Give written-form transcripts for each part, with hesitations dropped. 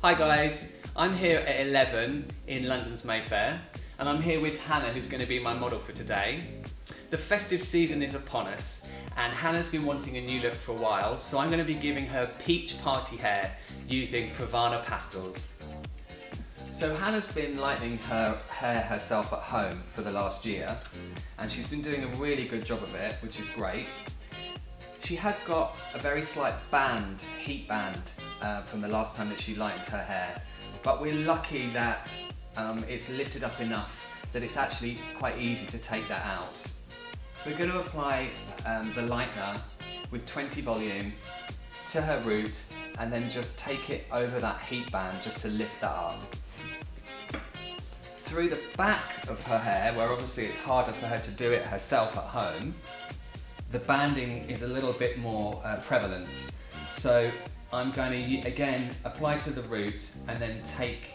Hi guys, I'm here at 11 in London's Mayfair and I'm here with Hannah, who's going to be my model for today. The festive season is upon us and Hannah's been wanting a new look for a while, so I'm going to be giving her peach party hair using Pravana pastels. So Hannah's been lightening her hair herself at home for the last year and she's been doing a really good job of it, which is great. She has got a very slight band, heat band, from the last time that she lightened her hair, but we're lucky that it's lifted up enough that it's actually quite easy to take that out. We're going to apply the lightener with 20 volume to her root and then just take it over that heat band just to lift that up. Through the back of her hair, where obviously it's harder for her to do it herself at home, the banding is a little bit more prevalent. So I'm going to again apply to the root and then take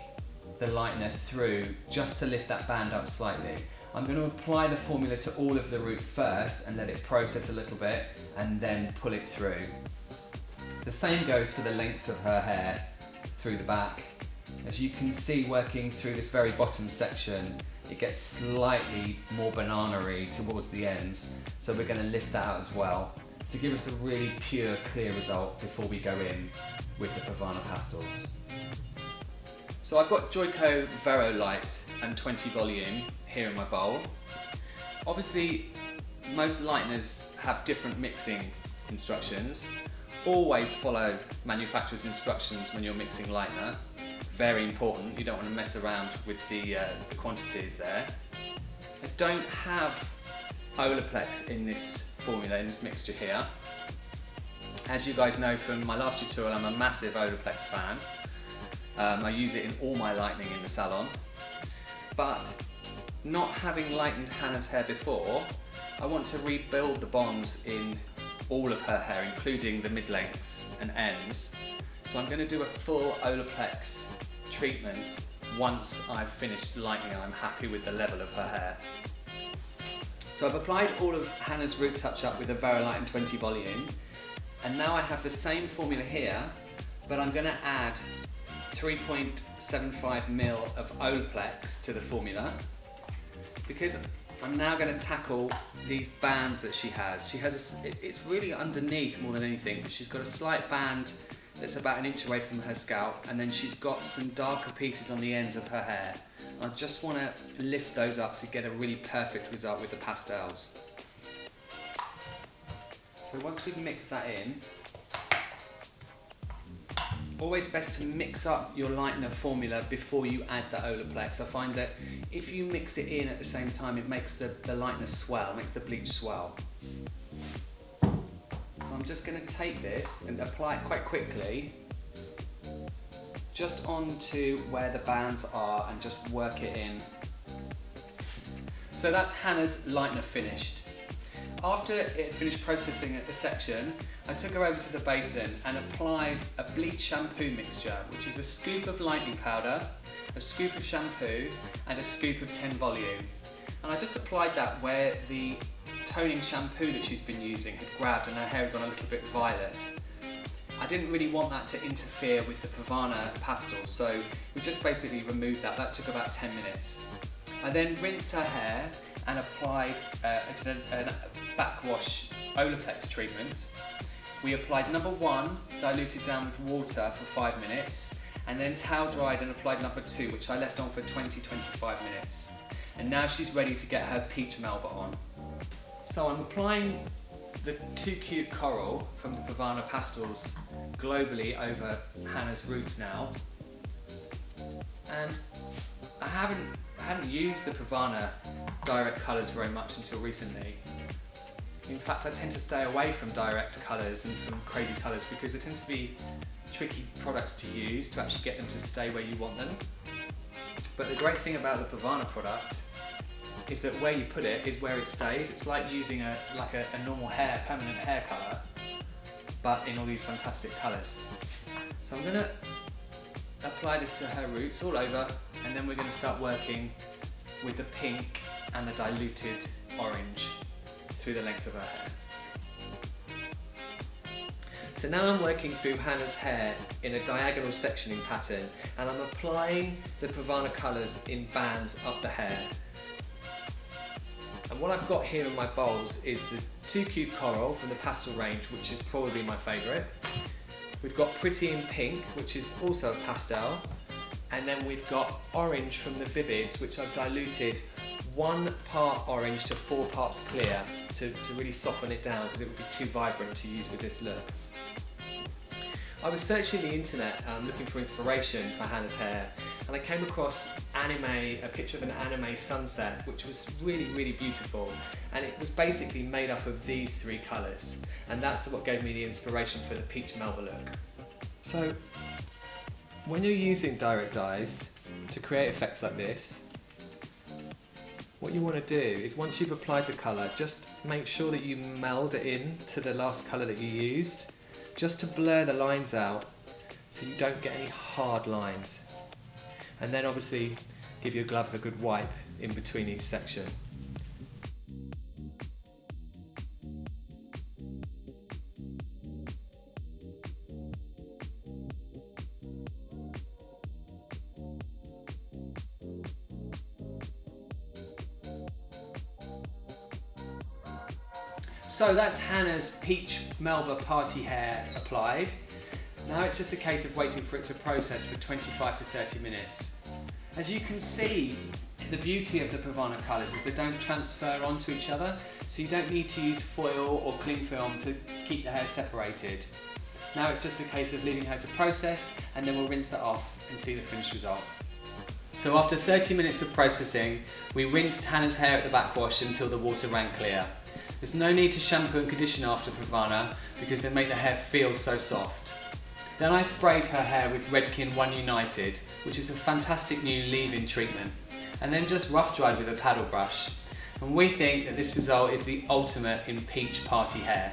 the lightener through just to lift that band up slightly. I'm going to apply the formula to all of the root first and let it process a little bit and then pull it through. The same goes for the lengths of her hair through the back. As you can see, working through this very bottom section, it gets slightly more banana-y towards the ends, so we're going to lift that out as well to give us a really pure, clear result before we go in with the Pravana pastels. So I've got Joico Verolift and 20 volume here in my bowl. Obviously, most lighteners have different mixing instructions. Always follow manufacturer's instructions when you're mixing lightener. Very important, you don't want to mess around with the quantities there. I don't have Olaplex in this formula, in this mixture here. As you guys know from my last tutorial, I'm a massive Olaplex fan. I use it in all my lightening in the salon. But not having lightened Hannah's hair before, I want to rebuild the bonds in all of her hair, including the mid-lengths and ends. So I'm going to do a full Olaplex treatment once I've finished lightening and I'm happy with the level of her hair. So I've applied all of Hannah's root touch-up with a Verolift and 20 volume, and now I have the same formula here, but I'm going to add 3.75 ml of Olaplex to the formula because I'm now going to tackle these bands that she has. It's really underneath more than anything, but she's got a slight band that's about an inch away from her scalp, and then she's got some darker pieces on the ends of her hair. I just want to lift those up to get a really perfect result with the pastels. So once we've mixed that in, always best to mix up your lightener formula before you add the Olaplex. I find that if you mix it in at the same time, it makes the lightener swell, makes the bleach swell. So I'm just going to take this and apply it quite quickly just onto where the bands are and just work it in. So that's Hannah's lightener finished. After it finished processing at the section, I took her over to the basin and applied a bleach shampoo mixture, which is a scoop of lightening powder, a scoop of shampoo and a scoop of 10 volume. And I just applied that where the toning shampoo that she's been using had grabbed and her hair had gone a little bit violet. I didn't really want that to interfere with the Pravana pastels, so we just basically removed that. That took about 10 minutes. I then rinsed her hair and applied a backwash Olaplex treatment. We applied number 1, diluted down with water for 5 minutes, and then towel dried and applied number 2, which I left on for 20-25 minutes. And now she's ready to get her peach melba on. So I'm applying the Too Cute Coral from the Pravana pastels globally over Hannah's roots now. And I hadn't used the Pravana direct colours very much until recently. In fact, I tend to stay away from direct colours and from crazy colours because they tend to be tricky products to use to actually get them to stay where you want them. But the great thing about the Pravana product is that where you put it is where it stays. It's like using a normal hair, permanent hair colour, but in all these fantastic colours. So I'm going to apply this to her roots all over, and then we're going to start working with the pink and the diluted orange through the length of her hair. So now I'm working through Hannah's hair in a diagonal sectioning pattern, and I'm applying the Pravana colours in bands up the hair. And what I've got here in my bowls is the Too Cute Coral from the pastel range, which is probably my favourite. We've got Pretty in Pink, which is also a pastel. And then we've got Orange from the Vivids, which I've diluted 1 part orange to 4 parts clear to really soften it down, because it would be too vibrant to use with this look. I was searching the internet looking for inspiration for Hannah's hair, and I came across a picture of an anime sunset, which was really, really beautiful, and it was basically made up of these 3 colours, and that's what gave me the inspiration for the peach melba look. So when you're using direct dyes to create effects like this, what you want to do is, once you've applied the colour, just make sure that you meld it in to the last colour that you used, just to blur the lines out so you don't get any hard lines. And then obviously give your gloves a good wipe in between each section. So that's Hannah's peach melba party hair applied. Now it's just a case of waiting for it to process for 25 to 30 minutes. As you can see, the beauty of the Pravana colours is they don't transfer onto each other, so you don't need to use foil or cling film to keep the hair separated. Now it's just a case of leaving her to process, and then we'll rinse that off and see the finished result. So after 30 minutes of processing, we rinsed Hannah's hair at the backwash until the water ran clear. There's no need to shampoo and condition after Pravana because they make the hair feel so soft. Then I sprayed her hair with Redken 1 United, which is a fantastic new leave-in treatment, and then just rough dried with a paddle brush. And we think that this result is the ultimate in peach party hair.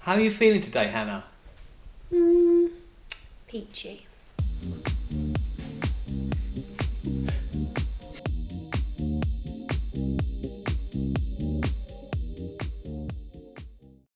How are you feeling today, Hannah? Peachy.